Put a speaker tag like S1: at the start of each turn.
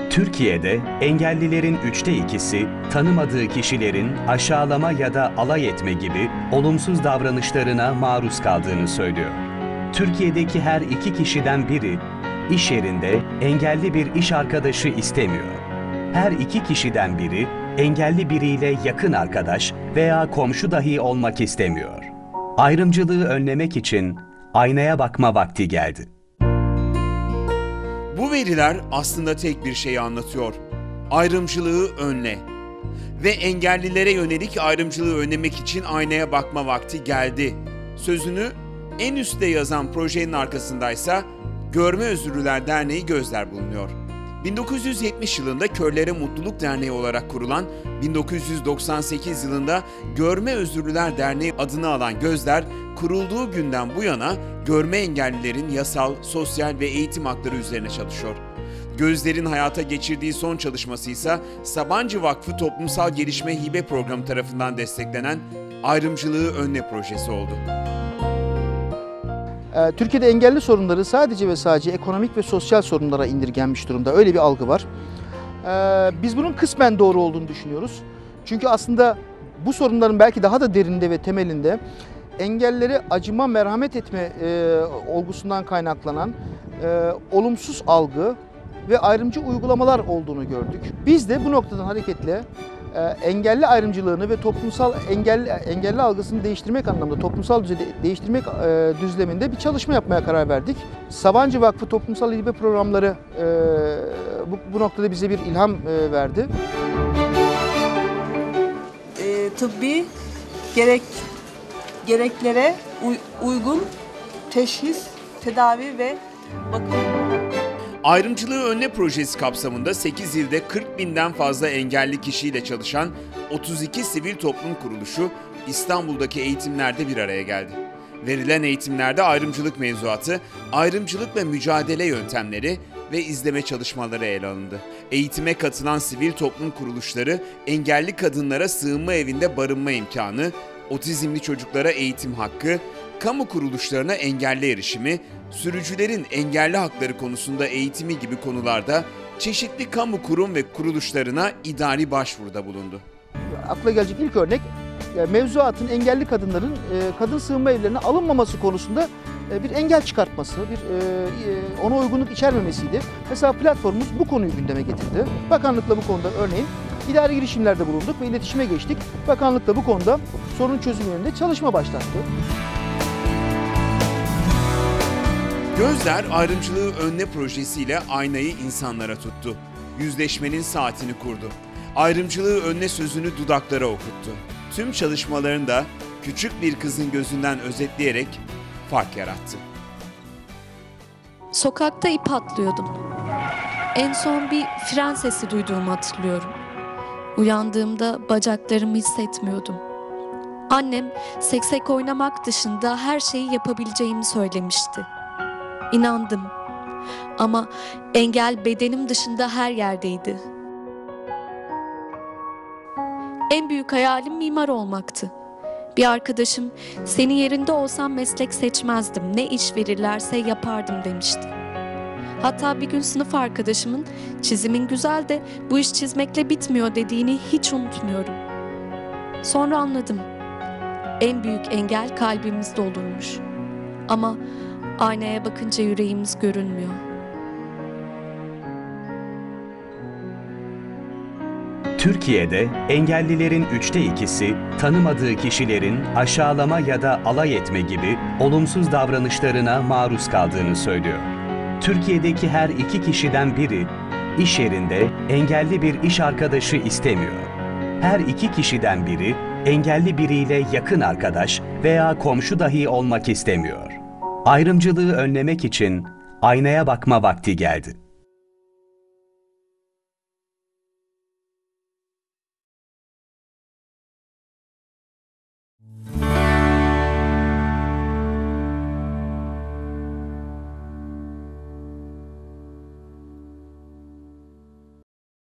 S1: Türkiye'de engellilerin 2'te 2'si tanımadığı kişilerin aşağılama ya da alay etme gibi olumsuz davranışlarına maruz kaldığını söylüyor. Türkiye'deki her 2 kişiden biri iş yerinde engelli bir iş arkadaşı istemiyor. Her 2 kişiden biri engelli biriyle yakın arkadaş veya komşu dahi olmak istemiyor. Ayrımcılığı önlemek için aynaya bakma vakti geldi.
S2: Bu veriler aslında tek bir şeyi anlatıyor. Ayrımcılığı önle. Ve engellilere yönelik ayrımcılığı önlemek için aynaya bakma vakti geldi. Sözünü en üstte yazan projenin arkasındaysa Görme Özürlüler Derneği Gözler bulunuyor. 1970 yılında Körlere Mutluluk Derneği olarak kurulan, 1998 yılında Görme Özürlüler Derneği adını alan Gözler, kurulduğu günden bu yana görme engellilerin yasal, sosyal ve eğitim hakları üzerine çalışıyor. Gözler'in hayata geçirdiği son çalışması ise Sabancı Vakfı Toplumsal Gelişme Hibe Programı tarafından desteklenen Ayrımcılığı Önle projesi oldu.
S3: Türkiye'de engelli sorunları sadece ve sadece ekonomik ve sosyal sorunlara indirgenmiş durumda. Öyle bir algı var. Biz bunun kısmen doğru olduğunu düşünüyoruz. Çünkü aslında bu sorunların belki daha da derinde ve temelinde engellilere acıma, merhamet etme olgusundan kaynaklanan olumsuz algı ve ayrımcı uygulamalar olduğunu gördük. Biz de bu noktadan hareketle engelli ayrımcılığını ve toplumsal engelli algısını değiştirmek anlamında, toplumsal düzeyde değiştirmek düzleminde bir çalışma yapmaya karar verdik. Sabancı Vakfı Toplumsal Hibe Programları bu noktada bize bir ilham verdi.
S4: Tıbbi gereklere uygun teşhis, tedavi ve bakım.
S2: Ayrımcılığı Önle projesi kapsamında 8 ilde 40 binden fazla engelli kişiyle çalışan 32 sivil toplum kuruluşu İstanbul'daki eğitimlerde bir araya geldi. Verilen eğitimlerde ayrımcılık mevzuatı, ayrımcılıkla mücadele yöntemleri ve izleme çalışmaları ele alındı. Eğitime katılan sivil toplum kuruluşları engelli kadınlara sığınma evinde barınma imkanı, otizmli çocuklara eğitim hakkı, kamu kuruluşlarına engelli erişimi, sürücülerin engelli hakları konusunda eğitimi gibi konularda çeşitli kamu kurum ve kuruluşlarına idari başvuruda bulundu.
S3: Akla gelecek ilk örnek, mevzuatın engelli kadınların kadın sığınma evlerine alınmaması konusunda bir engel çıkartması, ona uygunluk içermemesiydi. Mesela platformumuz bu konuyu gündeme getirdi. Bakanlıkla bu konuda örneğin idari girişimlerde bulunduk ve iletişime geçtik. Bakanlıkla bu konuda sorun çözümü yönünde çalışma başlattı.
S2: Gözler Ayrımcılığı Önle projesiyle aynayı insanlara tuttu. Yüzleşmenin saatini kurdu. Ayrımcılığı önle sözünü dudaklara okuttu. Tüm çalışmalarında küçük bir kızın gözünden özetleyerek fark yarattı.
S5: Sokakta ip atlıyordum. En son bir fren sesi duyduğumu hatırlıyorum. Uyandığımda bacaklarımı hissetmiyordum. Annem seksek oynamak dışında her şeyi yapabileceğimi söylemişti. İnandım. Ama engel bedenim dışında her yerdeydi. En büyük hayalim mimar olmaktı. Bir arkadaşım, senin yerinde olsam meslek seçmezdim, ne iş verirlerse yapardım demişti. Hatta bir gün sınıf arkadaşımın, çizimin güzel de bu iş çizmekle bitmiyor dediğini hiç unutmuyorum. Sonra anladım. En büyük engel kalbimizde olurmuş. Ama aynaya bakınca yüreğimiz görünmüyor.
S1: Türkiye'de engellilerin 2'te 2'si tanımadığı kişilerin aşağılama ya da alay etme gibi olumsuz davranışlarına maruz kaldığını söylüyor. Türkiye'deki her 2 kişiden biri iş yerinde engelli bir iş arkadaşı istemiyor. Her 2 kişiden biri engelli biriyle yakın arkadaş veya komşu dahi olmak istemiyor. Ayrımcılığı önlemek için aynaya bakma vakti geldi.